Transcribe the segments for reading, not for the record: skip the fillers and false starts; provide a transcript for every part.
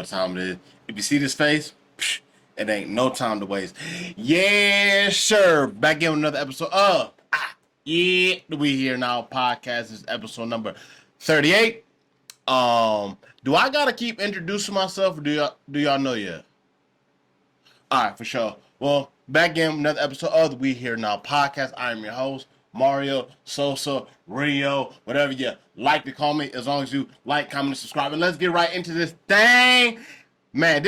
what time it is. If you see this face, it ain't no time to waste. Yeah, sure. Back in with another episode of Yeah, We Here Now podcast. This is episode number 38. Do I gotta keep introducing myself, or do y'all know yet? Alright, for sure. Well, back in with another episode of the We Here Now podcast. I am your host, Mario, Sosa, Rio, whatever you like to call me, as long as you like, comment, and subscribe. And let's get right into this thing. Man,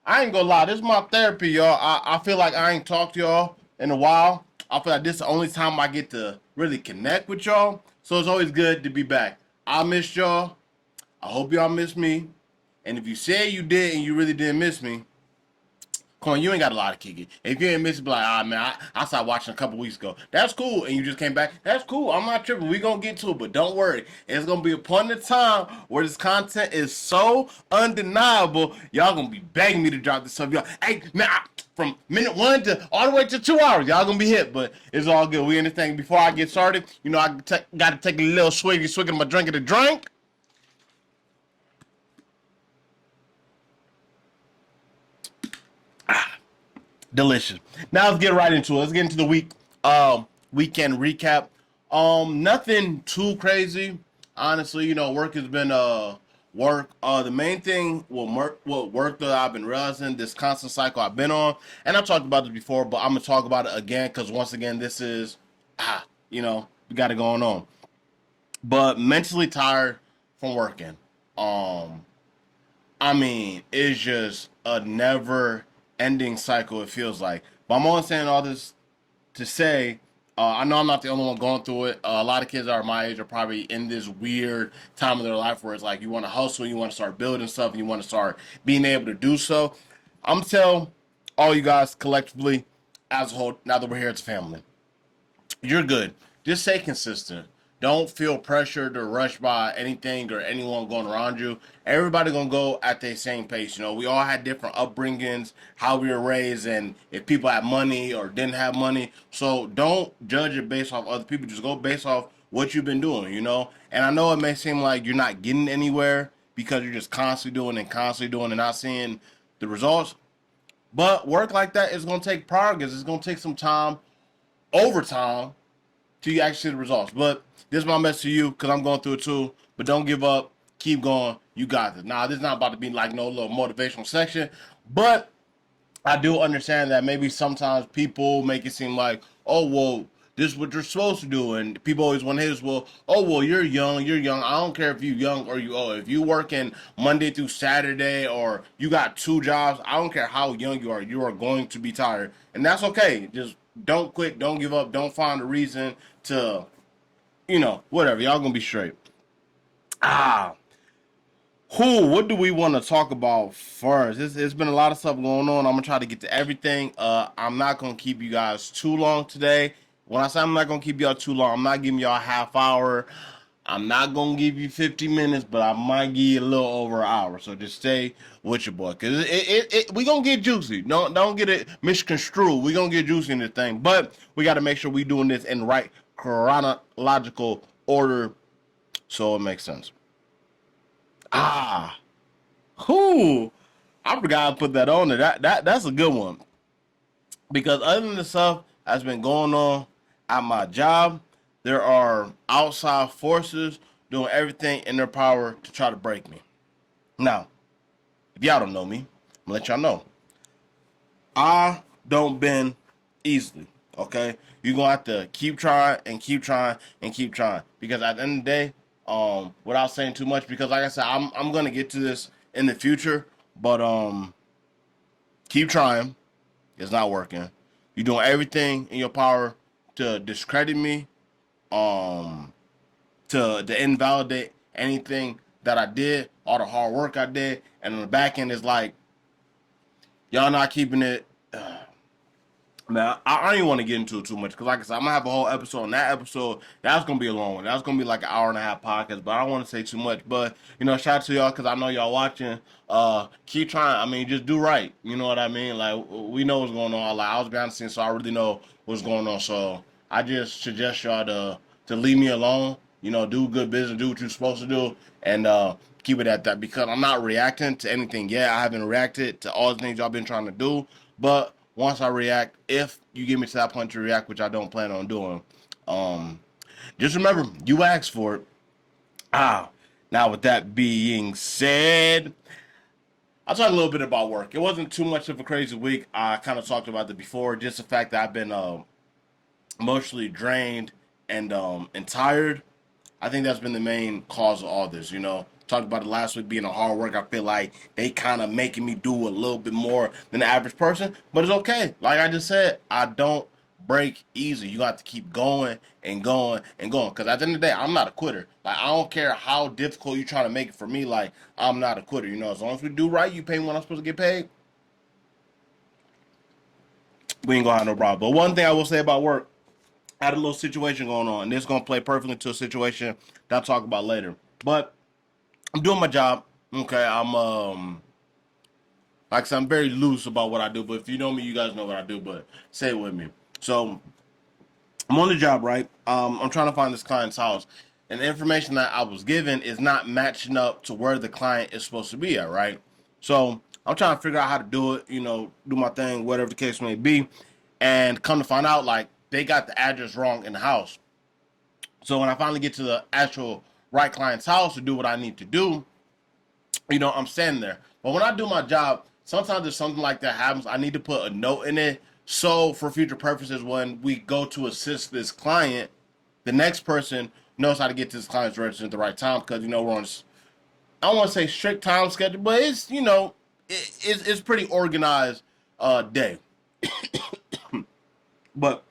I ain't gonna lie, this is my therapy, y'all. I feel like I ain't talked to y'all in a while. I feel like this is the only time I get to really connect with y'all. So it's always good to be back. I missed y'all. I hope y'all miss me. And if you say you did and you really didn't miss me, come on, you ain't got a lot of kicking. If you ain't miss it, be like, man, I started watching a couple weeks ago. That's cool. And you just came back. That's cool. I'm not tripping. We gonna get to it, but don't worry. It's gonna be a point in time where this content is so undeniable, y'all gonna be begging me to drop this stuff. Y'all, hey, man, from minute 1 to all the way to 2 hours, y'all gonna be hit, but it's all good. We in this thing. Before I get started, you know, I gotta take a little swig of my drink of the drink. Delicious. Now let's get right into it. Let's get into the weekend recap. Nothing too crazy. Honestly, you know, work has been work. The main thing what work that I've been realizing, this constant cycle I've been on, and I've talked about this before, but I'm gonna talk about it again because once again, this is you know, we got it going on. But mentally tired from working. I mean, it's just a never ending cycle, it feels like. But I'm only saying all this to say, I know I'm not the only one going through it. A lot of kids that are my age are probably in this weird time of their life where it's like you want to hustle, you want to start building stuff, and you want to start being able to do so. I'm telling all you guys collectively, as a whole, now that we're here as a family, you're good. Just stay consistent. Don't feel pressured or rushed by anything or anyone going around you. Everybody gonna go at their same pace. You know, we all had different upbringings, how we were raised, and if people had money or didn't have money. So don't judge it based off other people. Just go based off what you've been doing, you know? And I know it may seem like you're not getting anywhere because you're just constantly doing and not seeing the results. But work like that is gonna take progress. It's gonna take some time, over time, till you actually see the results. But this is my message to you because I'm going through it too. But don't give up. Keep going. You got this. Now, this is not about to be like no little motivational section, but I do understand that maybe sometimes people make it seem like, oh, well, this is what you're supposed to do. And people always want to hit us, well, oh, well, you're young. You're young. I don't care if you're young or you old. If you working Monday through Saturday or you got 2 jobs, I don't care how young you are going to be tired. And that's okay. Just don't quit. Don't give up. Don't find a reason to, you know, whatever. Y'all gonna be straight. What do we want to talk about first? It's been a lot of stuff going on. I'm gonna try to get to everything. I'm not gonna keep you guys too long today. When I say I'm not gonna keep y'all too long, I'm not giving y'all a half hour. I'm not gonna give you 50 minutes, but I might give you a little over an hour. So just stay with your boy, cause we gonna get juicy. Don't get it misconstrued. We gonna get juicy in this thing, but we got to make sure we doing this in the right chronological order, so it makes sense. Ah, who? I forgot to put that on there. That's a good one because other than the stuff that's been going on at my job, there are outside forces doing everything in their power to try to break me. Now, if y'all don't know me, I'm gonna let y'all know. I don't bend easily. Okay, you're gonna have to keep trying and keep trying and keep trying because at the end of the day, without saying too much, because like I said, I'm gonna get to this in the future, but keep trying. It's not working. You're doing everything in your power to discredit me, um, to invalidate anything that I did, all the hard work I did, and on the back end is like y'all not keeping it. Man, I don't even want to get into it too much because, like I said, I'm gonna have a whole episode. And that episode, that's gonna be a long one. That's gonna be like an hour and a half podcast. But I don't want to say too much. But you know, shout out to y'all because I know y'all watching. Keep trying. I mean, just do right. You know what I mean? Like we know what's going on. Like I was behind the scenes, so I really know what's going on. So I just suggest y'all to leave me alone do good business, do what you're supposed to do, and keep it at that. Because I'm not reacting to anything yet. I haven't reacted to all the things y'all been trying to do. But once I react, if you get me to that point to react, which I don't plan on doing, just remember you asked for it. Now with that being said, I'll talk a little bit about work. It wasn't too much of a crazy week. I kind of talked about it before. Just the fact that I've been emotionally drained and tired. I think that's been the main cause of all this. Talked about it last week being a hard work. I feel like they kind of making me do a little bit more than the average person, but it's okay. Like I just said, I don't break easy. You got to keep going and going and going. Because at the end of the day, I'm not a quitter. Like I don't care how difficult you trying to make it for me. Like I'm not a quitter. As long as we do right, you pay me when I'm supposed to get paid. We ain't gonna have no problem. But one thing I will say about work, I had a little situation going on, and this is gonna play perfectly into a situation that I'll talk about later. But I'm doing my job. Okay, I'm like I said, I'm very loose about what I do. But if you know me, you guys know what I do. But say it with me. So I'm on the job, right? I'm trying to find this client's house, and the information that I was given is not matching up to where the client is supposed to be at, right? So I'm trying to figure out how to do it, do my thing, whatever the case may be, and come to find out, like they got the address wrong in the house. So when I finally get to the actual right client's house to do what I need to do, I'm standing there. But when I do my job, sometimes if something like that happens, I need to put a note in it. So for future purposes, when we go to assist this client, the next person knows how to get to this client's register at the right time. Because, we're on, I don't want to say strict time schedule, but it's, it's pretty organized day. But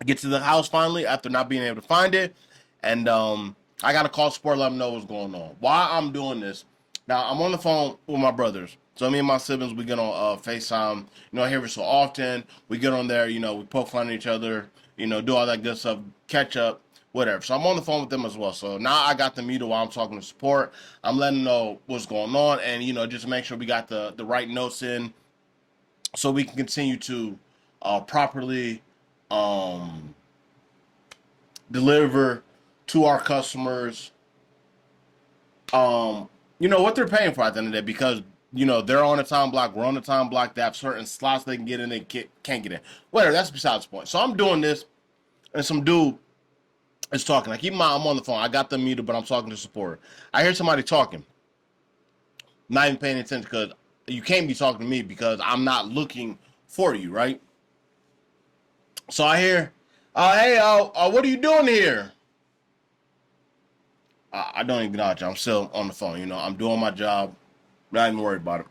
I get to the house finally after not being able to find it. And I got to call support, let them know what's going on. While I'm doing this, now I'm on the phone with my brothers. So me and my siblings, we get on FaceTime, every so often. We get on there, we poke fun at each other, do all that good stuff, catch up, whatever. So I'm on the phone with them as well. So now I got them muted while I'm talking to support. I'm letting them know what's going on and, just make sure we got the right notes in so we can continue to properly deliver to our customers what they're paying for at the end of the day, because they're on a time block, we're on a time block, they have certain slots they can get in, they can't get in, whatever. That's besides the point. So I'm doing this and some dude is talking. Keep in mind I'm on the phone, I got them muted, but I'm talking to support. I hear somebody talking, not even paying attention, because you can't be talking to me because I'm not looking for you, right? So I hear, hey, what are you doing here? I don't even acknowledge you. I'm still on the phone. I'm doing my job. Not even worried about it.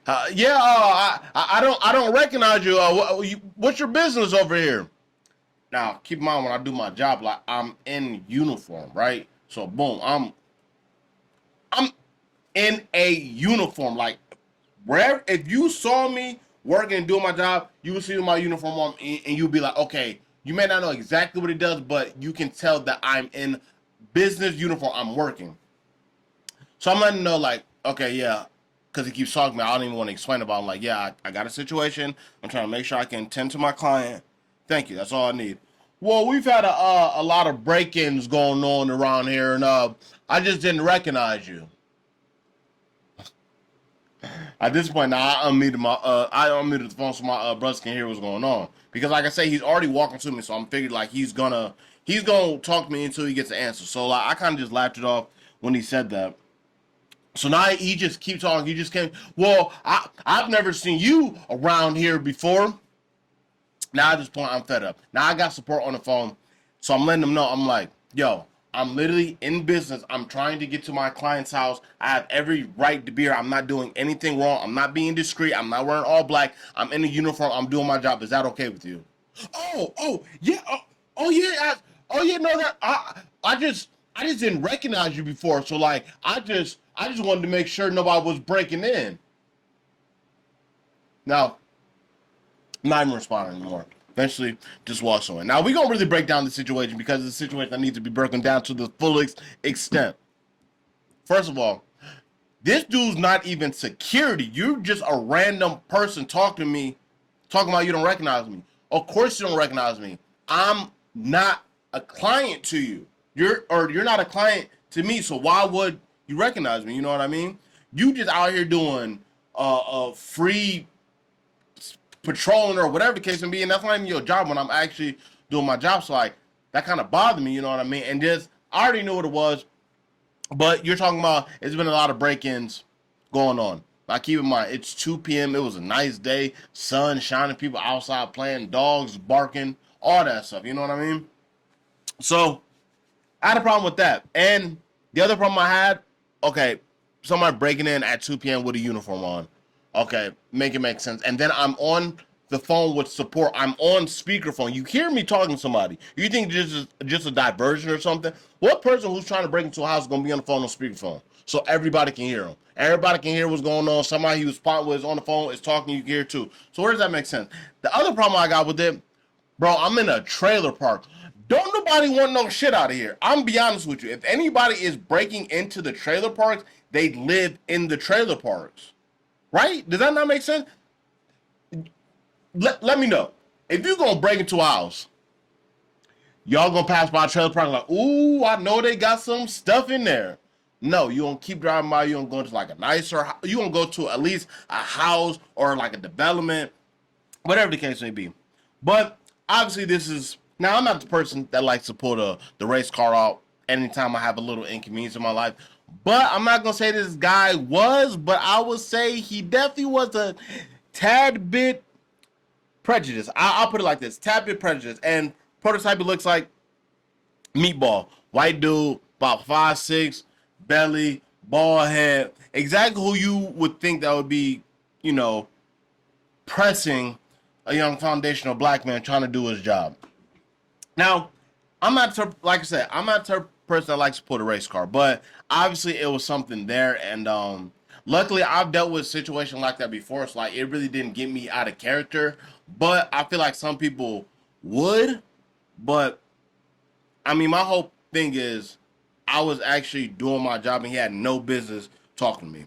I don't recognize you. What's your business over here? Now, keep in mind when I do my job, like I'm in uniform, right? So boom, I'm in a uniform. Like wherever, if you saw me working and doing my job, you would see my uniform on, and you'd be like, okay, you may not know exactly what it does, but you can tell that I'm in business uniform, I'm working. So I'm letting him know, like, okay, yeah, because he keeps talking to me. I don't even want to explain about it. I'm like, yeah, I got a situation. I'm trying to make sure I can tend to my client. Thank you. That's all I need. Well, we've had a lot of break-ins going on around here, and I just didn't recognize you. At this point, now I unmuted the phone so my brothers can hear what's going on. Because, like I say, he's already walking to me, so I'm figured like he's gonna talk to me until he gets the answer. So like I kind of just laughed it off when he said that. So now he just keeps talking. He just came. Well, I've never seen you around here before. Now at this point, I'm fed up. Now I got support on the phone, so I'm letting them know. I'm like, yo, I'm literally in business. I'm trying to get to my client's house. I have every right to be here. I'm not doing anything wrong. I'm not being discreet. I'm not wearing all black. I'm in a uniform. I'm doing my job. Is that okay with you? Yeah. Oh yeah. No, that I just didn't recognize you before. So like, I just wanted to make sure nobody was breaking in. Now, I'm not even responding anymore. Eventually, just walks away. Now, we're going to really break down the situation because it's a situation that needs to be broken down to the full extent. First of all, this dude's not even security. You're just a random person talking to me, talking about you don't recognize me. Of course you don't recognize me. I'm not a client to you. you're not a client to me, so why would you recognize me? You know what I mean? You just out here doing free patrolling or whatever the case may be, and that's not even your job when I'm actually doing my job. So like that kind of bothered me, you know what I mean? And just I already knew what it was, but you're talking about it's been a lot of break-ins going on. Now keep in mind it's 2 p.m. It was a nice day, sun shining, people outside playing, dogs barking, all that stuff. You know what I mean? So I had a problem with that. And the other problem I had, okay, somebody breaking in at 2 p.m. with a uniform on. Okay, make it make sense. And then I'm on the phone with support. I'm on speakerphone. You hear me talking to somebody. You think this is just a diversion or something? What person who's trying to break into a house is going to be on the phone on speakerphone? So everybody can hear him. Everybody can hear what's going on. Somebody he was spot with is on the phone, is talking, you can hear too. So where does that make sense? The other problem I got with it, bro, I'm in a trailer park. Don't nobody want no shit out of here. I'm be honest with you. If anybody is breaking into the trailer parks, they live in the trailer parks. Right? Does that not make sense? Let me know. If you're going to break into a house, y'all going to pass by a trailer park like, ooh, I know they got some stuff in there. No, you don't keep driving by. You don't go to like a nicer, you don't go to at least a house or like a development, whatever the case may be. But obviously this is, now I'm not the person that likes to pull the race car out anytime I have a little inconvenience in my life. But I'm not going to say this guy was, but I would say he definitely was a tad bit prejudice. I'll put it like this: tad bit prejudice. And prototype, it looks like meatball, white dude, about 5'6", belly, bald head, exactly who you would think that would be, you know, pressing a young foundational black man trying to do his job. Now, I'm not like I said, I'm not the person that likes to put a race car, but obviously it was something there, and luckily I've dealt with a situation like that before, so like it really didn't get me out of character. But I feel like some people would. But I mean, my whole thing is I was actually doing my job, and he had no business talking to me.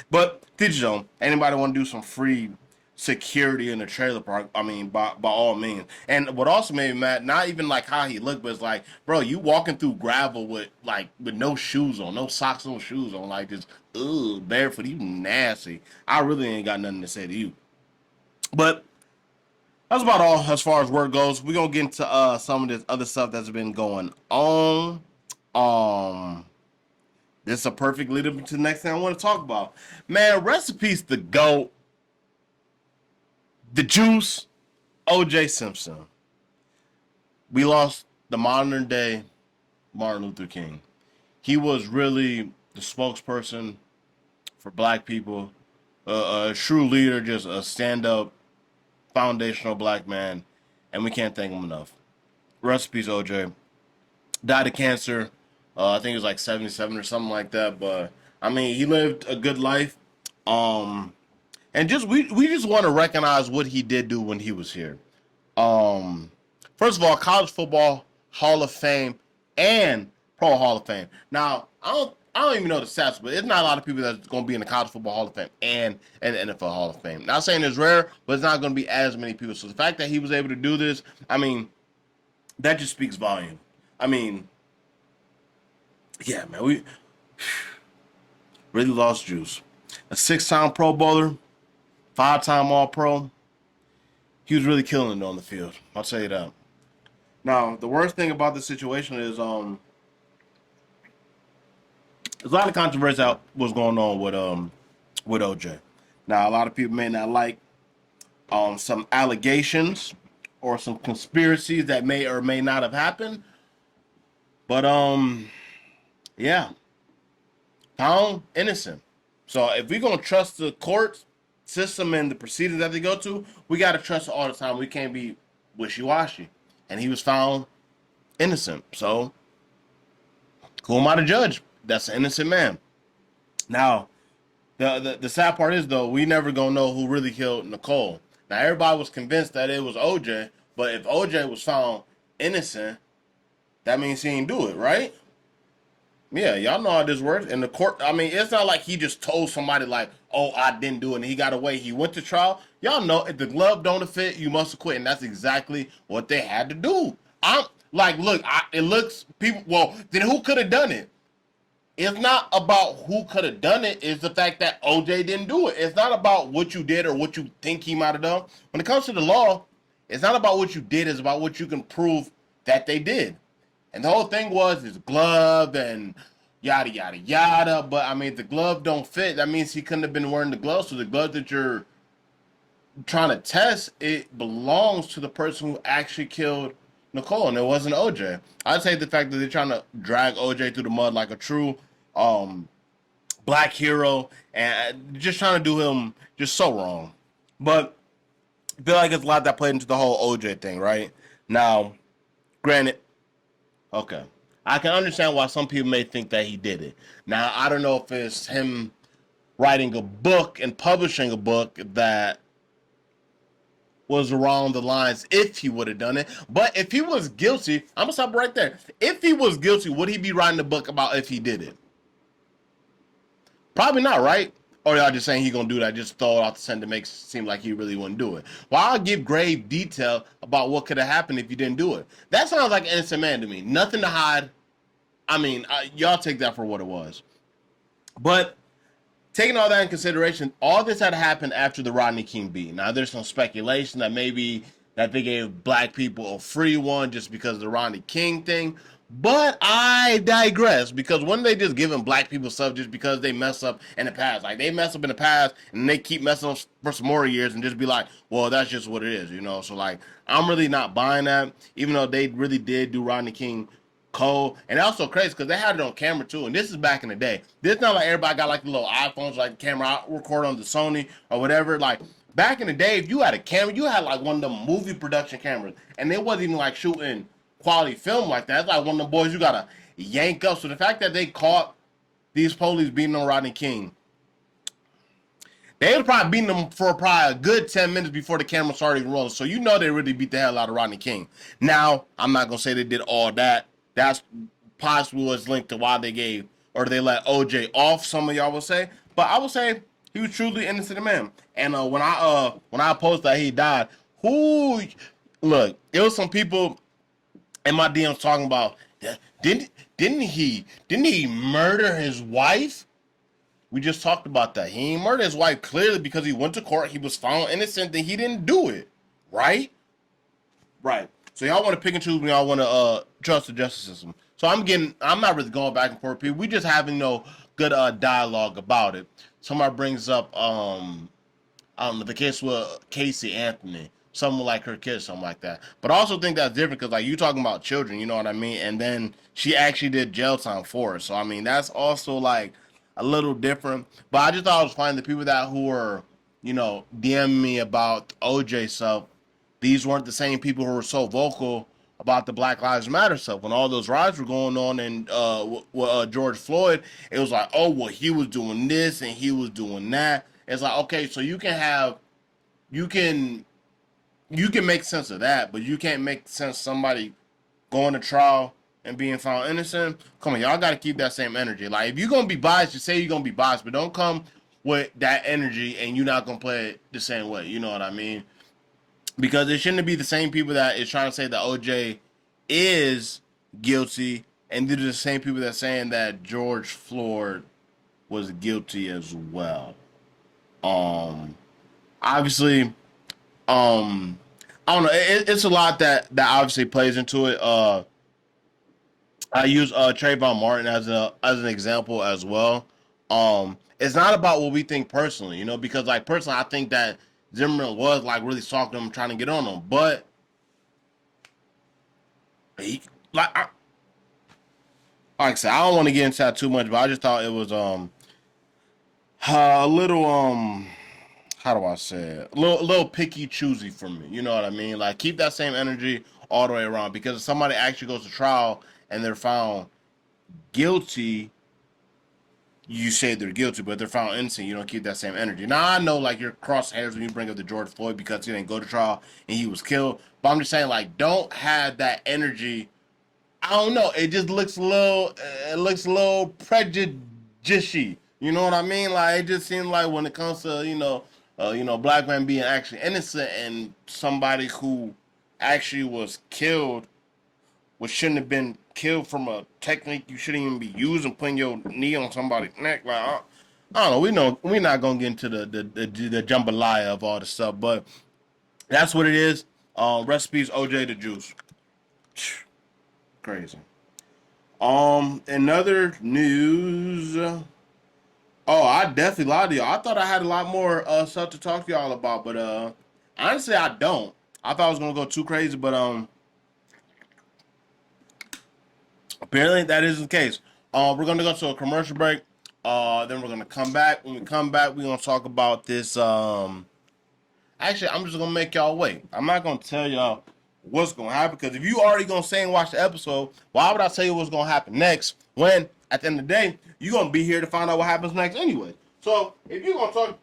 But teach your own. Anybody want to do some free security in the trailer park? I mean, by all means. And what also made me mad, not even like how he looked, but it's like, bro, you walking through gravel with no shoes on, no socks, no shoes on, like just barefoot. You nasty. I really ain't got nothing to say to you. But that's about all as far as work goes. We're gonna get into some of this other stuff that's been going on. Um this is a perfect lead up to the next thing I want to talk about. Man, recipes the GOAT, the Juice, OJ Simpson. We lost the modern day Martin Luther King. He was really the spokesperson for black people, a true leader, just a stand up, foundational black man, and we can't thank him enough. Recipes, OJ. Died of cancer. I think it was like 77 or something like that. But I mean, he lived a good life. And just we just want to recognize what he did do when he was here. First of all, College Football Hall of Fame and Pro Hall of Fame. Now, I don't even know the stats, but it's not a lot of people that's going to be in the College Football Hall of Fame and the NFL Hall of Fame. Not saying it's rare, but it's not going to be as many people. So the fact that he was able to do this, I mean, that just speaks volume. I mean, yeah, man, we really lost Juice. A 6-time Pro Bowler, 5-time All-Pro. He was really killing it on the field. I'll tell you that. Now, the worst thing about this situation is there's a lot of controversy out what's going on with OJ. Now, a lot of people may not like some allegations or some conspiracies that may or may not have happened, but yeah, found innocent. So if we're gonna trust the court system and the proceedings that they go to, we gotta trust it all the time. We can't be wishy-washy. And he was found innocent. So who am I to judge? That's an innocent man. Now, the sad part is though, we never gonna know who really killed Nicole. Now everybody was convinced that it was OJ, but if OJ was found innocent, that means he didn't do it, right? Yeah, y'all know how this works. In the court, I mean, it's not like he just told somebody like, "Oh, I didn't do it," and he got away. He went to trial. Y'all know if the glove don't fit, you must acquit, and that's exactly what they had to do. Like, look, it looks people. Well, then who could have done it? It's not about who could have done it. It's the fact that OJ didn't do it. It's not about what you did or what you think he might have done. When it comes to the law, it's not about what you did. It's about what you can prove that they did. And the whole thing was his glove and yada yada yada. But I mean, if the glove don't fit, that means he couldn't have been wearing the glove. So the glove that you're trying to test, it belongs to the person who actually killed Nicole, and it wasn't OJ. I'd say the fact that they're trying to drag OJ through the mud like a true black hero and just trying to do him just so wrong. But I feel like it's a lot that played into the whole OJ thing, right? Now, granted, okay, I can understand why some people may think that he did it. Now, I don't know if it's him writing a book and publishing a book that was around the lines if he would have done it. But if he was guilty, I'm gonna stop right there. If he was guilty, would he be writing a book about if he did it? Probably not, right? Or y'all just saying he gonna do that, just throw it out the scent to make it seem like he really wouldn't do it. Well, I'll give grave detail about what could have happened if you didn't do it. That sounds like an innocent man to me. Nothing to hide. I mean, y'all take that for what it was. But taking all that in consideration, all this had happened after the Rodney King beat. Now, there's some speculation that maybe that they gave black people a free one just because of the Rodney King thing. But I digress, because when they just giving black people stuff just because they mess up in the past, like they mess up in the past and they keep messing up for some more years and just be like, well, that's just what it is, you know? So like, I'm really not buying that, even though they really did do Rodney King cold. And also crazy because they had it on camera too, and this is back in the day. This not like everybody got like the little iPhones, like the camera I record on the Sony or whatever. Like back in the day, if you had a camera, you had like one of them movie production cameras, and it wasn't even like shooting quality film like that. It's like one of the boys you gotta yank up. So the fact that they caught these police beating on Rodney King, they was probably beating them for probably a good 10 minutes before the camera started rolling. So you know they really beat the hell out of Rodney King. Now, I'm not going to say they did all that. That's possibly what's linked to why they gave or they let OJ off, some of y'all will say. But I will say he was truly innocent man. And when I posted that he died, who look, it was some people in my DMs talking about didn't he murder his wife? We just talked about that. He ain't murdered his wife clearly because he went to court. He was found innocent. That he didn't do it, right? Right. So y'all want to pick and choose when y'all want to trust the justice system. So I'm not really going back and forth. People, we just having no good dialogue about it. Somebody brings up the case with Casey Anthony, someone like her kid, something like that. But I also think that's different because like you talking about children, you know what I mean? And then she actually did jail time for it. So I mean that's also like a little different. But I just thought it was funny the people that who were, DMing me about OJ stuff, these weren't the same people who were so vocal about the Black Lives Matter stuff. When all those riots were going on and George Floyd, it was like, oh, well, he was doing this and he was doing that. It's like, okay, so you can make sense of that, but you can't make sense of somebody going to trial and being found innocent. Come on, y'all got to keep that same energy. Like, if you're going to be biased, you say you're going to be biased, but don't come with that energy and you're not going to play it the same way. You know what I mean? Because it shouldn't be the same people that is trying to say that OJ is guilty, and they're the same people that saying that George Floyd was guilty as well. Obviously, I don't know. It's a lot that obviously plays into it. I use Trayvon Martin as an example as well. It's not about what we think personally, because like personally, I think that Zimmerman was like really stalking him, trying to get on him, but he like I said, I don't want to get into that too much, but I just thought it was a little how do I say it? A little picky choosy for me. You know what I mean? Like keep that same energy all the way around, because if somebody actually goes to trial and they're found guilty, you say they're guilty, but if they're found innocent, you don't keep that same energy. Now I know like you're cross hairs when you bring up the George Floyd because he didn't go to trial and he was killed, but I'm just saying like don't have that energy. I don't know. It just looks a little. It looks a little prejudicey. You know what I mean? Like it just seems like when it comes to black men being actually innocent and somebody who actually was killed which shouldn't have been killed from a technique you shouldn't even be using, putting your knee on somebody's neck. Like, I don't know. We know we're not gonna get into the jambalaya of all the stuff, but that's what it is. Recipes OJ the Juice. Crazy. In other news, I definitely lied to y'all. I thought I had a lot more stuff to talk to y'all about, but honestly, I don't. I thought I was gonna go too crazy, but apparently that isn't the case. We're gonna go to a commercial break. Then we're gonna come back. When we come back, we're gonna talk about this. Actually, I'm just gonna make y'all wait. I'm not gonna tell y'all what's gonna happen because if you already gonna say and watch the episode, why would I tell you what's gonna happen next? When at the end of the day, you're gonna be here to find out what happens next anyway. So if you're gonna talk,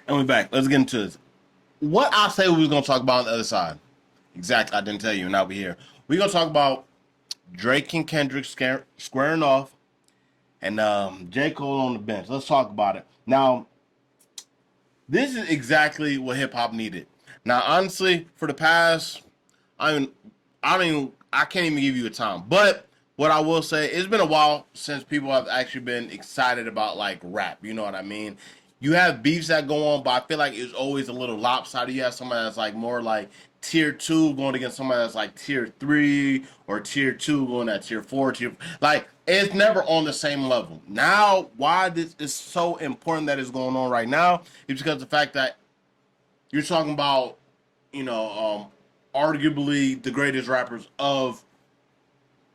and we're back. Let's get into this. What I say we was gonna talk about on the other side. Exactly, I didn't tell you. Now we're here. We're gonna talk about Drake and Kendrick squaring off, and J. Cole on the bench. Let's talk about it. Now, this is exactly what hip hop needed. Now, honestly, for the past, I can't even give you a time. But what I will say, it's been a while since people have actually been excited about like rap. You know what I mean? You have beefs that go on, but I feel like it's always a little lopsided. You have somebody that's like more like tier two going against somebody that's like tier three or tier two going at tier four, like it's never on the same level. Now, why this is so important that is going on right now is because the fact that you're talking about, arguably the greatest rappers of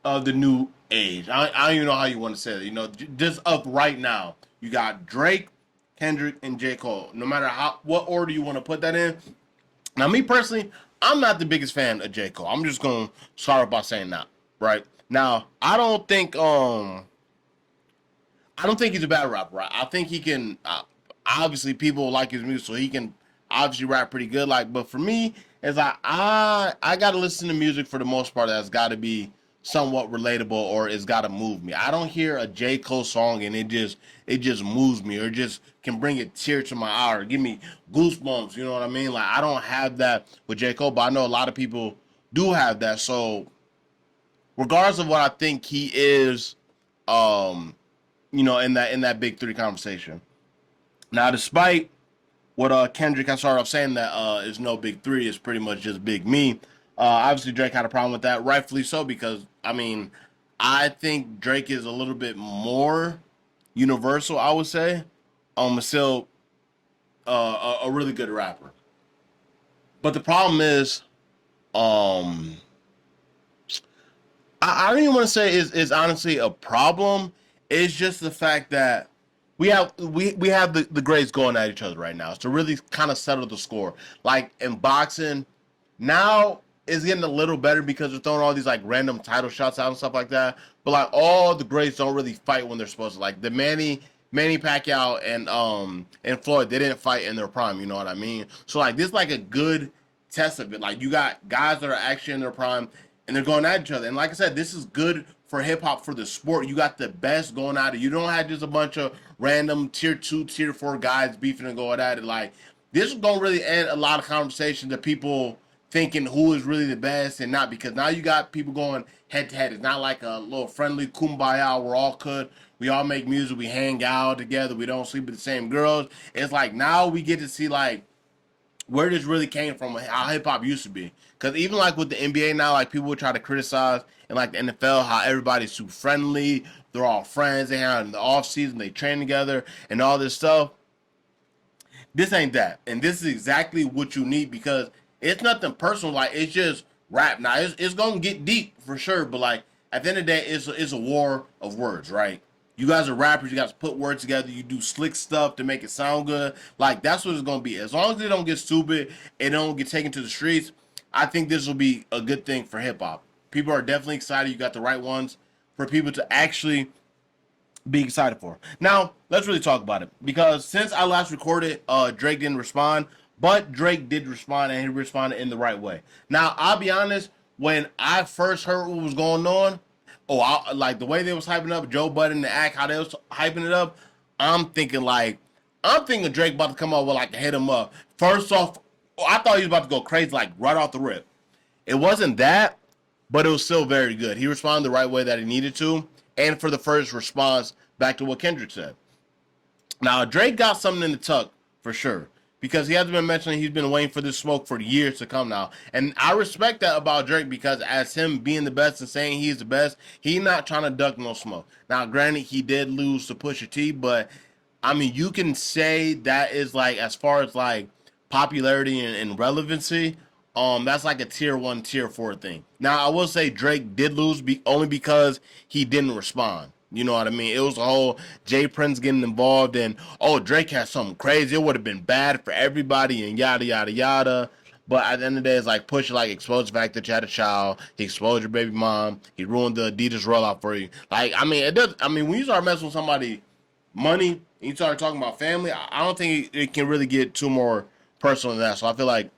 the new age. I don't even know how you want to say it. Just up right now, you got Drake, Kendrick, and J. Cole. No matter what order you want to put that in. Now, me personally, I'm not the biggest fan of J. Cole. I'm just gonna start by saying that. Right now, I don't think he's a bad rapper. Right? I think he can. Obviously, people like his music, so he can obviously rap pretty good. Like, but for me, it's like I gotta listen to music for the most part that's got to be somewhat relatable or it's got to move me. I don't hear a J. Cole song and it just moves me or just can bring a tear to my eye or give me goosebumps. You know what I mean? Like I don't have that with J. Cole, but I know a lot of people do have that. So regardless of what I think he is, in that big three conversation. Now, despite what Kendrick, I started off saying that is no big three, it's pretty much just big me. Obviously, Drake had a problem with that, rightfully so, because I think Drake is a little bit more universal. I would say, still a really good rapper. But the problem is, um, I don't even want to say is honestly a problem. It's just the fact that we have the grades going at each other right now. So to really kind of settle the score. Like in boxing, now it's getting a little better because they're throwing all these like random title shots out and stuff like that. But like all the grades don't really fight when they're supposed to. Like the Manny Pacquiao and Floyd, they didn't fight in their prime. You know what I mean? So like this is like a good test of it. Like you got guys that are actually in their prime and they're going at each other. And like I said, this is good for hip hop for the sport. You got the best going at it. You don't have just a bunch of random tier two, tier four guys beefing and going at it. Like this is gonna really end a lot of conversations of people thinking who is really the best and not, because now you got people going head to head. It's not like a little friendly kumbaya. We're all good. We all make music. We hang out together. We don't sleep with the same girls. It's like now we get to see like where this really came from, how hip hop used to be. Because even like with the NBA now, like people would try to criticize and like the NFL how everybody's too friendly. They're all friends. They have in the off season. They train together and all this stuff. This ain't that, and this is exactly what you need because it's nothing personal. Like it's just rap. Now it's gonna get deep for sure, but like at the end of the day, it's a war of words, right? You guys are rappers. You guys put words together. You do slick stuff to make it sound good. Like that's what it's gonna be. As long as it don't get stupid, it don't get taken to the streets. I think this will be a good thing for hip hop. People are definitely excited. You got the right ones for people to actually be excited for. Now, let's really talk about it. Because since I last recorded, Drake didn't respond, but Drake did respond and he responded in the right way. Now, I'll be honest, when I first heard what was going on, like the way they was hyping up Joe Budden, the act, how they was hyping it up, I'm thinking like, I'm thinking Drake about to come out with like a hit him up. First off, I thought he was about to go crazy like right off the rip. It wasn't that, but it was still very good. He responded the right way that he needed to, and for the first response, back to what Kendrick said. Now Drake got something in the tuck for sure because he hasn't been mentioning he's been waiting for this smoke for years to come now, and I respect that about Drake because as him being the best and saying he's the best, he's not trying to duck no smoke. Now, granted, he did lose to Pusha T, but I mean, you can say that is like as far as like popularity and relevancy. That's like a tier one, tier four thing. Now, I will say Drake did lose only because he didn't respond. You know what I mean? It was a whole Jay Prince getting involved, and oh, Drake had something crazy. It would have been bad for everybody, and yada yada yada. But at the end of the day, it's like Pusha like exposed the fact that you had a child. He exposed your baby mom. He ruined the Adidas rollout for you. Like, I mean, it does. I mean, when you start messing with somebody, money, and you start talking about family, I don't think it can really get too more personal than that. So I feel like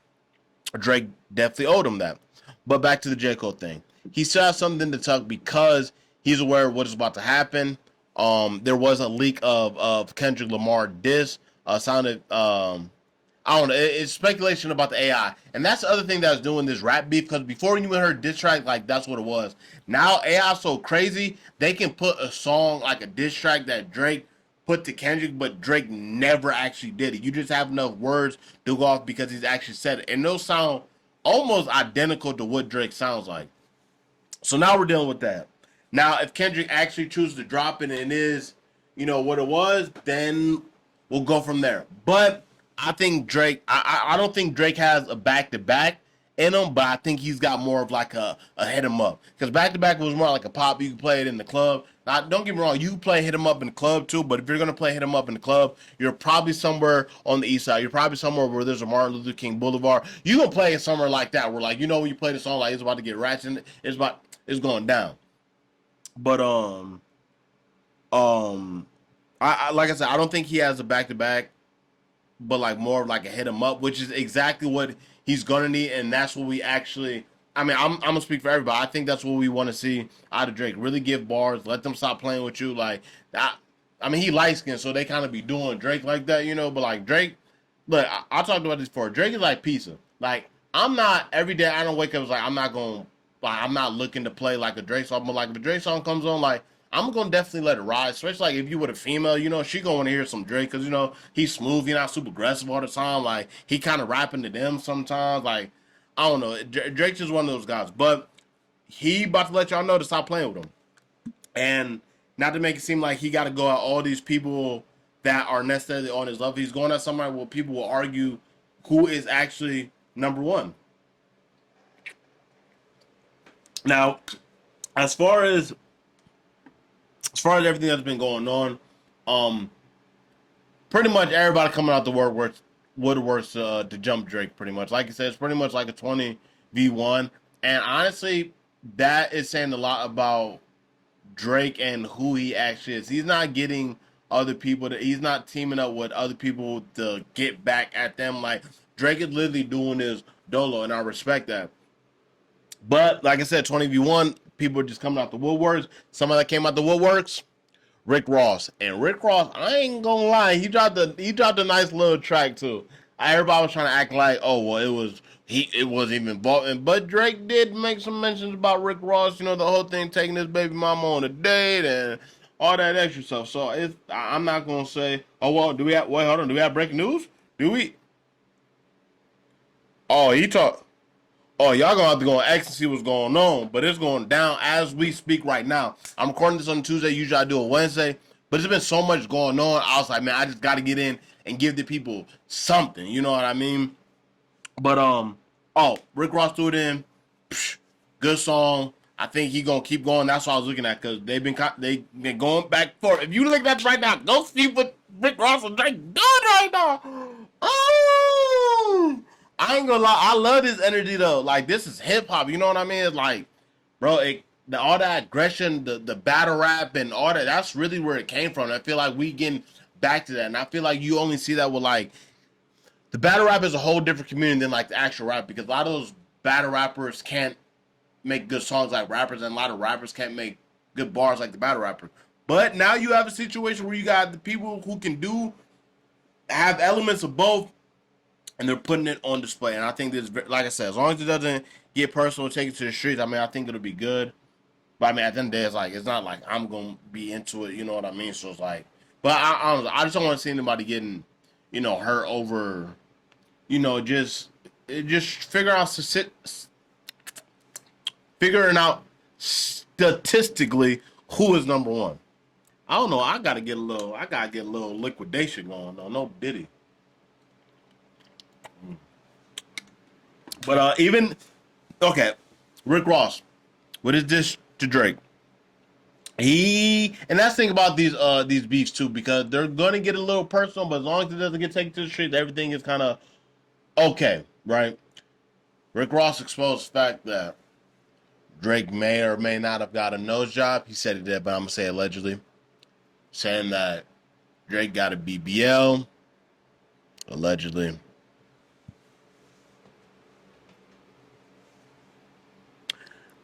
Drake definitely owed him that. But back to the J. Cole thing. He still has something to tuck because he's aware of what is about to happen. There was a leak of Kendrick Lamar diss. Sounded I don't know. It's speculation about the AI, and that's the other thing that's doing this rap beef. Because before you even heard diss track, like that's what it was. Now AI so crazy they can put a song like a diss track that Drake put to Kendrick, but Drake never actually did it. You just have enough words to go off because he's actually said it, and those sound almost identical to what Drake sounds like. So now we're dealing with that. Now, if Kendrick actually chooses to drop it and it is, what it was, then we'll go from there. But I think Drake, I don't think Drake has a back to back in him, but I think he's got more of like a hit him up. Because back to back was more like a pop. You can play it in the club. Now, don't get me wrong, you play hit him up in the club too, but if you're going to play hit him up in the club, you're probably somewhere on the east side. You're probably somewhere where there's a Martin Luther King Boulevard. You going to play it somewhere like that where, like, when you play the song, like, it's about to get ratchet, it's going down. But, I like I said, I don't think he has a back to back, but like more of like a hit him up, which is exactly what he's gonna need, and that's what we actually. I mean, I'm gonna speak for everybody. I think that's what we want to see out of Drake. Really give bars, let them stop playing with you. Like, I mean, he light skinned, so they kind of be doing Drake like that, But like Drake, look, I talked about this before. Drake is like pizza. Like, I'm not every day. I don't wake up like I'm not going. Like, I'm not looking to play like a Drake song. But like if a Drake song comes on, like I'm gonna definitely let it ride. Especially like if you with a female, she gonna want to hear some Drake because he's smooth. He's not super aggressive all the time. Like he kind of rapping to them sometimes. Like I don't know. Drake's just one of those guys. But he about to let y'all know to stop playing with him, and not to make it seem like he got to go at all these people that are necessarily on his level. He's going at somebody where people will argue who is actually number one. Now, as far as everything that's been going on, um, pretty much everybody coming out the woodworks to jump Drake. Pretty much, like you said, it's pretty much like a 20v1, and honestly, that is saying a lot about Drake and who he actually is. He's not getting other people he's not teaming up with other people to get back at them. Like Drake is literally doing his dolo, and I respect that. But like I said, 20v1, people are just coming out the woodworks. Somebody that came out the woodworks, Rick Ross. And Rick Ross, I ain't gonna lie, he dropped a nice little track too. Everybody was trying to act like, oh well, it wasn't even bought. But Drake did make some mentions about Rick Ross. The whole thing taking his baby mama on a date and all that extra stuff. So I'm not gonna say, oh well, hold on, do we have breaking news? Do we? Oh, he talked. Oh, y'all gonna have to go on X and see what's going on, but it's going down as we speak right now. I'm recording this on Tuesday. Usually I do it Wednesday, but there's been so much going on. I was like, man, I just got to get in and give the people something. You know what I mean? But Rick Ross threw it in. Psh, good song. I think he gonna keep going. That's what I was looking at because they've been going back and forth. If you look at that right now, go see what Rick Ross and Drake doing right now. Oh, I ain't gonna lie. I love this energy though. Like this is hip hop. You know what I mean? It's like, bro, all that aggression, the battle rap, and all that. That's really where it came from. And I feel like we getting back to that, and I feel like you only see that with like the battle rap is a whole different community than like the actual rap because a lot of those battle rappers can't make good songs like rappers, and a lot of rappers can't make good bars like the battle rapper. But now you have a situation where you got the people who can do have elements of both, and they're putting it on display. And I think this, like I said, as long as it doesn't get personal, take it to the streets. I mean, I think it'll be good. But I mean, at the end of the day, it's like it's not like I'm gonna be into it. You know what I mean? So it's like, but I just don't want to see anybody getting, hurt over, just figuring out statistically who is number one. I don't know. I gotta get a little liquidation going on. No Diddy. But even okay, Rick Ross with his dish to Drake. And that's the thing about these beefs too, because they're gonna get a little personal, but as long as it doesn't get taken to the street, everything is kind of okay, right? Rick Ross exposed the fact that Drake may or may not have got a nose job. He said it did, but I'm gonna say allegedly, saying that Drake got a BBL, allegedly.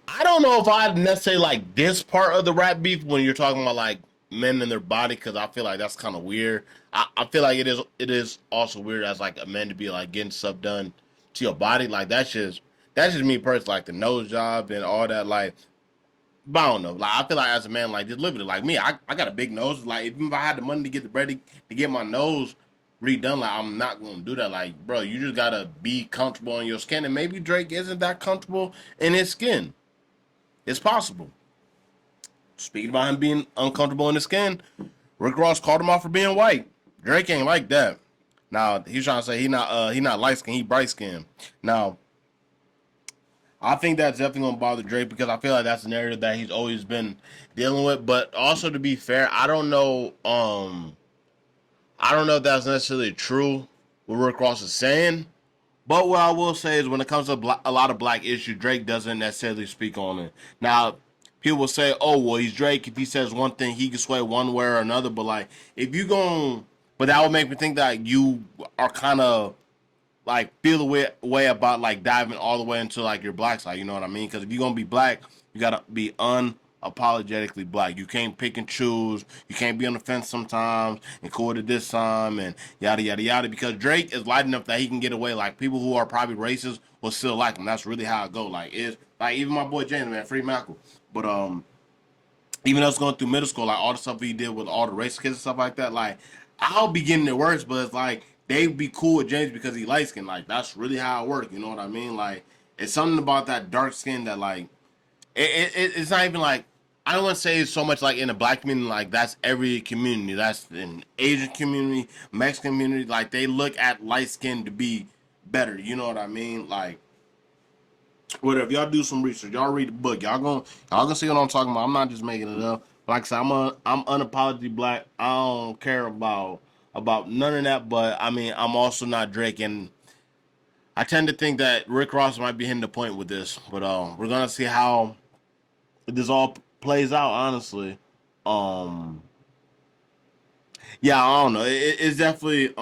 I don't know if I necessarily like this part of the rap beef when you're talking about like men and their body, because I feel like that's kind of weird. I feel like it is also weird as like a man to be like getting stuff done to your body. Like that's just me personally, like the nose job and all that. Like, but I don't know. Like I feel like as a man, like just living it. Like me, I got a big nose. Like even if I had the money to get the bread to get my nose redone, like I'm not gonna do that. Like, bro, you just gotta be comfortable in your skin, and maybe Drake isn't that comfortable in his skin. It's possible. Speaking about him being uncomfortable in his skin, Rick Ross called him out for being white. Drake ain't like that. Now he's trying to say he not light skinned, he bright skinned. Now I think that's definitely gonna bother Drake because I feel like that's a narrative that he's always been dealing with. But also to be fair, I don't know. I don't know if that's necessarily true what Rick Ross is saying. But what I will say is when it comes to a lot of black issues, Drake doesn't necessarily speak on it. Now, people will say, oh, well, he's Drake. If he says one thing, he can sway one way or another. But, like, if you going but that would make me think that you are kind of, like, feel the way about, like, diving all the way into, like, your black side. You know what I mean? Because if you're going to be black, you got to be unapologetically black. You can't pick and choose. You can't be on the fence sometimes and cool to this time and yada yada yada. Because Drake is light enough that he can get away. Like people who are probably racist will still like him. That's really how it go. Like it's like even my boy James, man, free Michael. But even us going through middle school, like all the stuff he did with all the racist kids and stuff like that, like I'll be getting it worse, but it's like they be cool with James because he light skinned. Like that's really how it works. You know what I mean? Like it's something about that dark skin that like it's not even like I don't want to say it's so much like in the black community, like that's every community. That's in Asian community, Mexican community. Like they look at light skin to be better. You know what I mean? Like whatever. Y'all do some research. Y'all read the book. Y'all gonna see what I'm talking about. I'm not just making it up. Like I said, I'm unapologetically black. I don't care about none of that. But I mean, I'm also not Drake, and I tend to think that Rick Ross might be hitting the point with this. But we're gonna see how this all plays out. Honestly, um, yeah, I don't know. It's definitely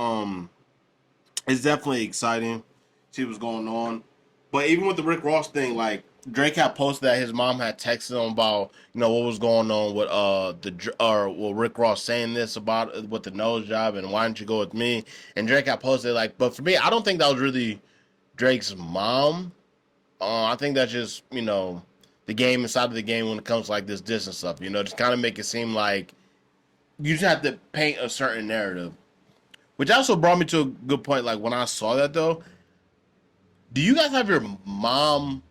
exciting. See what's going on. But even with the Rick Ross thing, like Drake had posted that his mom had texted him about what was going on with Rick Ross saying this about with the nose job and why didn't you go with me? And Drake had posted like, but for me, I don't think that was really Drake's mom. I think that's just the game inside of the game when it comes to like this distance stuff. Just kind of make it seem like you just have to paint a certain narrative. Which also brought me to a good point. Like when I saw that though, do you guys have your mom?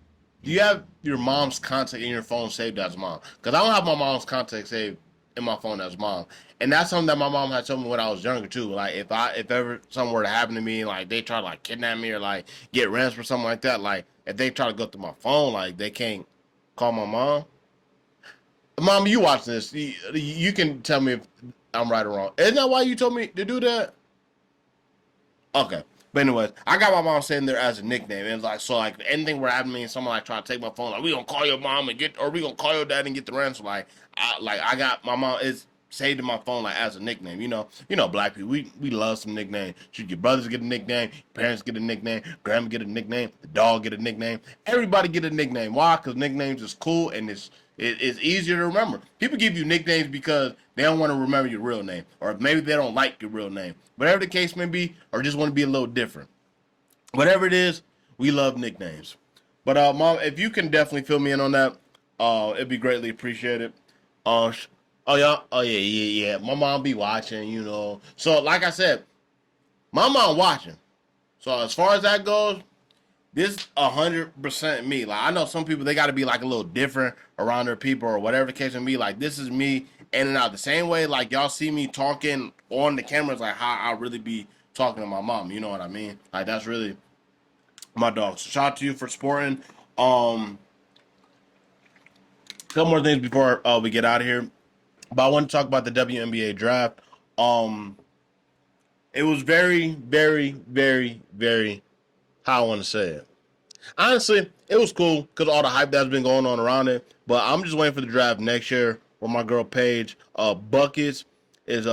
Do you have your mom's contact in your phone saved as mom? Because I don't have my mom's contact saved in my phone as mom, and that's something that my mom had told me when I was younger too. Like if ever something were to happen to me, like they try to like kidnap me or like get ransom or something like that, like if they try to go through my phone, like they can't call my mom. Mom, you watch this? You can tell me if I'm right or wrong. Isn't that why you told me to do that? Okay. But anyways, I got my mom sitting there as a nickname. And it's like so like anything were happening to me and someone like trying to take my phone, like we gonna call your mom and get or we gonna call your dad and get the ransom. I got my mom is saved in my phone like as a nickname. Black people we love some nickname. Should your brothers get a nickname, your parents get a nickname, grandma get a nickname, the dog get a nickname, everybody get a nickname. Why? Because nicknames is cool and it's It's easier to remember. People give you nicknames because they don't want to remember your real name, or maybe they don't like your real name. Whatever the case may be, or just want to be a little different. Whatever it is, we love nicknames. But Mom, if you can definitely fill me in on that, it'd be greatly appreciated. Sh- oh yeah. My mom be watching, you know. So like I said, my mom watching. So as far as that goes, this 100% me. Like I know some people they got to be like a little different around their people or whatever the case may be. Like this is me in and out the same way. Like y'all see me talking on the cameras, like how I really be talking to my mom. You know what I mean? Like that's really my dog. So shout out to you for supporting. A couple more things before we get out of here. But I want to talk about the WNBA draft. Um, it was very, how I want to say it. Honestly, it was cool because all the hype that's been going on around it. But I'm just waiting for the draft next year where my girl Paige Buckets is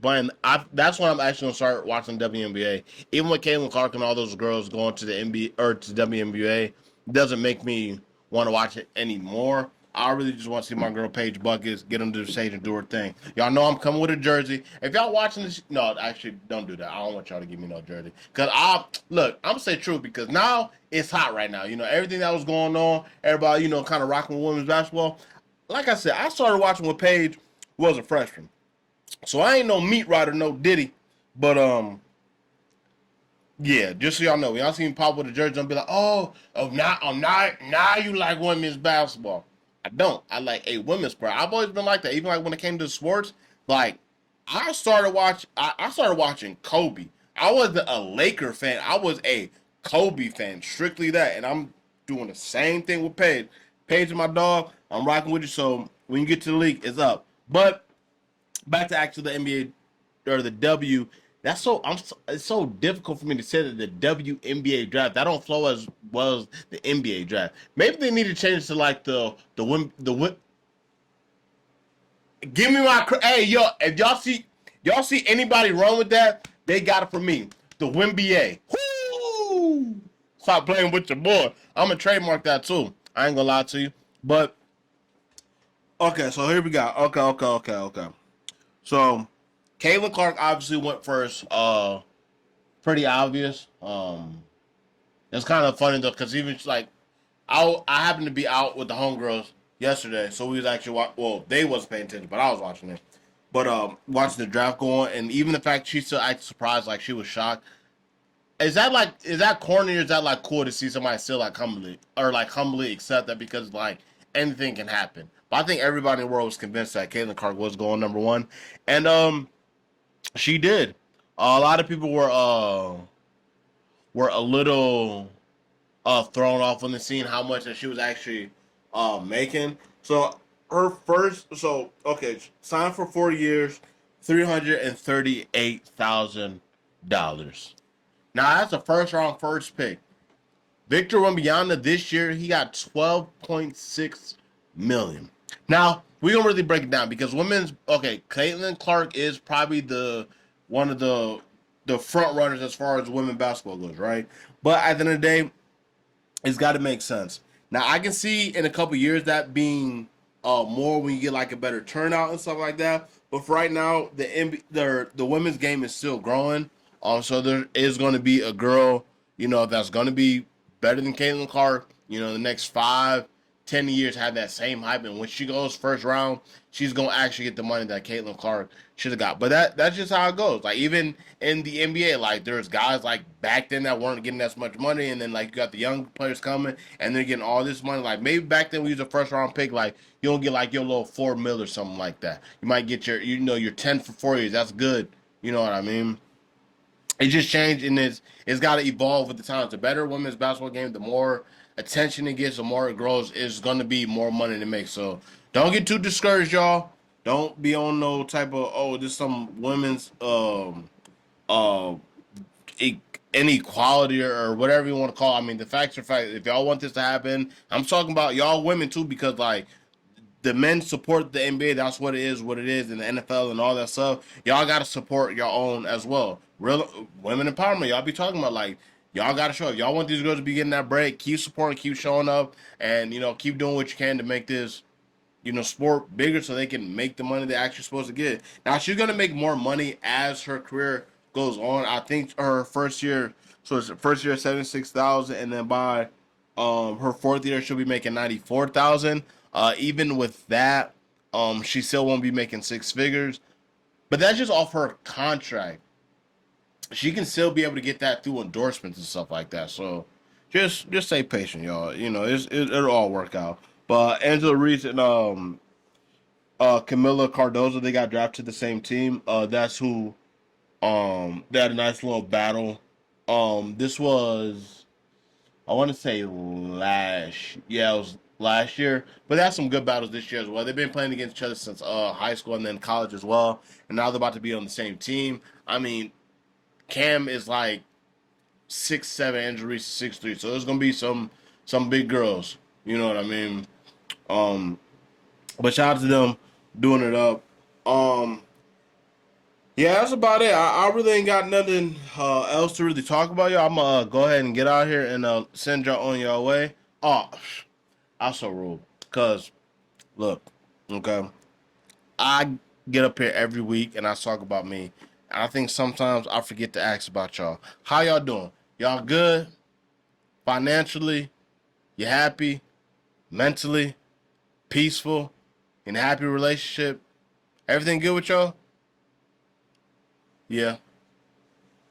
playing. That's when I'm actually gonna start watching WNBA. Even with Caitlin Clark and all those girls going to the NBA or to WNBA, it doesn't make me want to watch it anymore. I really just want to see my girl Paige Buckets get into the stage and do her thing. Y'all know I'm coming with a jersey. If y'all watching this, no, actually, don't do that. I don't want y'all to give me no jersey. Cause I'm gonna say true because now it's hot right now. You know everything that was going on. Everybody, kind of rocking with women's basketball. Like I said, I started watching with Paige was a freshman, so I ain't no meat rider, no Diddy, but yeah, just so y'all know, y'all see me pop with a jersey and be like, now you like women's basketball. I don't. I like a women's sport. I've always been like that. Even like when it came to sports, like I started watching Kobe. I wasn't a Laker fan. I was a Kobe fan, strictly that. And I'm doing the same thing with Paige. Paige is my dog. I'm rocking with you. So when you get to the league, it's up. But back to actually the NBA or the W. It's so difficult for me to say that the WNBA draft that don't flow as well as the NBA draft. Maybe they need to change to like the win the win. Give me my hey yo. If y'all see anybody wrong with that, they got it from me. The WNBA. Woo! Stop playing with your boy. I'm gonna trademark that too. I ain't gonna lie to you. But okay, so here we go. Okay. So Caitlin Clark obviously went first. Pretty obvious. It's kind of funny though, because even like I happened to be out with the homegirls yesterday, so we was actually they wasn't paying attention, but I was watching it. But watching the draft go on, and even the fact she still acted surprised, like she was shocked. Is that corny or is that like cool to see somebody still like humbly accept that because like anything can happen. But I think everybody in the world was convinced that Caitlin Clark was going number one, and she did. A lot of people were a little thrown off when they seen how much that she was actually making. So signed for 4 years, $338,000. Now that's a first round first pick. Victor Wembanyama this year he got 12.6 million. Now we gonna really break it down because Caitlin Clark is probably the one of the front runners as far as women basketball goes, right? But at the end of the day, it's got to make sense. Now I can see in a couple years that being more when you get like a better turnout and stuff like that. But for right now, the women's game is still growing. So there is going to be a girl, that's going to be better than Caitlin Clark. The next 5, 10 years have that same hype, and when she goes first round, she's gonna actually get the money that Caitlin Clark should have got. But that's just how it goes. Like even in the NBA, like there's guys like back then that weren't getting as much money, and then like you got the young players coming and they're getting all this money. Like maybe back then we used a first round pick, like you don't get like your little 4 mil or something like that. You might get your 10 for 4 years. That's good. You know what I mean? It just changed and it's got to evolve with the times. The better women's basketball game, the more attention it gets, the more it grows. Is going to be more money to make. So don't get too discouraged, y'all. Don't be on no type of this some women's uh inequality or whatever you want to call it. I mean, the facts are facts. If y'all want this to happen, I'm talking about y'all women too because like the men support the NBA. That's what it is in the NFL and all that stuff. Y'all got to support your own as well. Real women empowerment. Y'all be talking about like y'all got to show. If y'all want these girls to be getting that break, keep supporting, keep showing up, and keep doing what you can to make this sport bigger so they can make the money they're actually supposed to get. Now she's gonna make more money as her career goes on. I think her first year, so it's first year 76,000, and then by her fourth year she'll be making 94,000. Even with that, she still won't be making six figures. But that's just off her contract. She can still be able to get that through endorsements and stuff like that. So just stay patient, y'all. It'll all work out. But Angela Reese and Camila Cardozo, they got drafted to the same team. That's who they had a nice little battle. This was, I want to say it was last year, but they had some good battles this year as well. They've been playing against each other since high school and then college as well, and now they're about to be on the same team. I mean, Cam is like 6'7", Angela Reese is 6'3", so there's gonna be some big girls. You know what I mean? Um, but shout out to them doing it up. Um, yeah, that's about it. I really ain't got nothing else to really talk about, y'all. I'm gonna go ahead and get out here and send y'all on your way. Oh, I'm so rude. Cause look, okay, I get up here every week and I talk about me. And I think sometimes I forget to ask about y'all. How y'all doing? Y'all good? Financially? You happy? Mentally? Peaceful? In a happy relationship? Everything good with y'all? Yeah.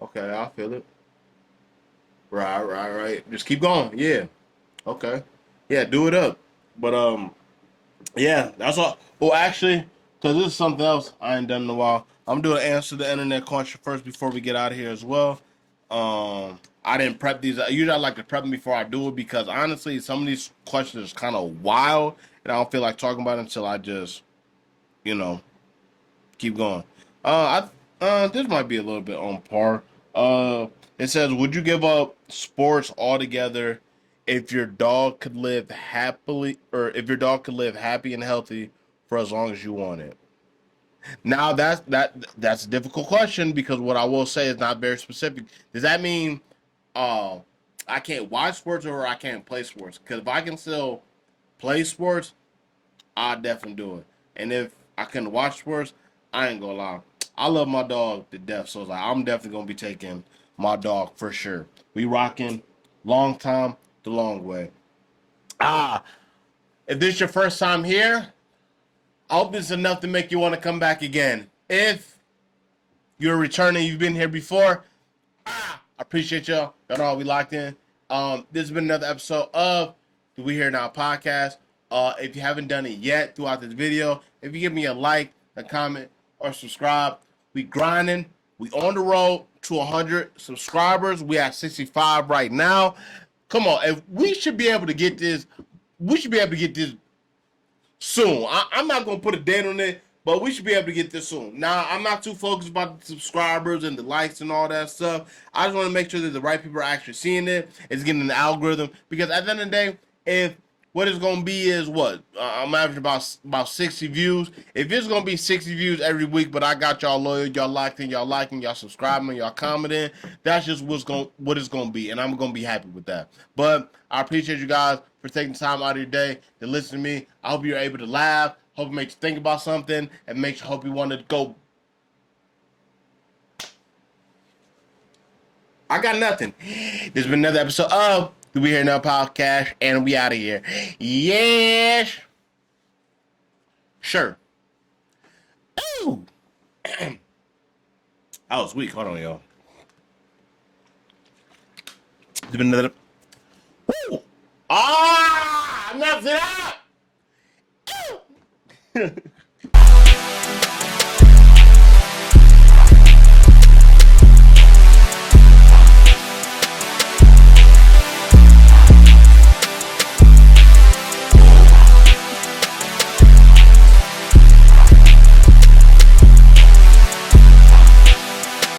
Okay, I feel it. Right. Just keep going. Yeah. Okay. Yeah, do it up. But yeah, that's all. Well, actually, because this is something else I ain't done in a while. I'm doing answer the internet question first before we get out of here as well. I didn't prep these. Usually, I like to prep them before I do it because honestly, some of these questions are kind of wild, and I don't feel like talking about it until I just, you know, keep going. This might be a little bit on par. It says, would you give up sports altogether if your dog could live happily, or if your dog could live happy and healthy for as long as you want it? Now that's a difficult question because what I will say is not very specific. Does that mean uh I can't watch sports or I can't play sports? Because if I can still play sports, I'll definitely do it. And if I can watch sports, I ain't gonna lie. I love my dog to death, so it's like I'm definitely gonna be taking my dog for sure. We rocking long time, the long way. Ah, if this is your first time here, I hope this is enough to make you want to come back again. If you're returning, you've been here before, I appreciate y'all. Y'all know we locked in. This has been another episode of the We Here Now podcast. If you haven't done it yet throughout this video, if you give me a like, a comment, or subscribe, we grinding. We on the road to 100 subscribers. We at 65 right now. Come on, if we should be able to get this, we should be able to get this soon. I'm not gonna put a date on it, but we should be able to get this soon. Now, I'm not too focused about the subscribers and the likes and all that stuff. I just want to make sure that the right people are actually seeing it. It's getting in the algorithm because at the end of the day, if what it's gonna be is what I'm averaging about 60 views. If it's gonna be 60 views every week, but I got y'all loyal, y'all locked in, y'all liking, y'all subscribing, y'all commenting. That's just what it's gonna be, and I'm gonna be happy with that. But I appreciate you guys for taking time out of your day to listen to me. I hope you're able to laugh. Hope it makes you think about something, and hope you want to go. I got nothing. This has been another episode of the We Here Now podcast, and we out of here. Yes. Sure. Ooh. I was weak. Hold on, y'all. There's been another. Ooh. Ah! Enough of that!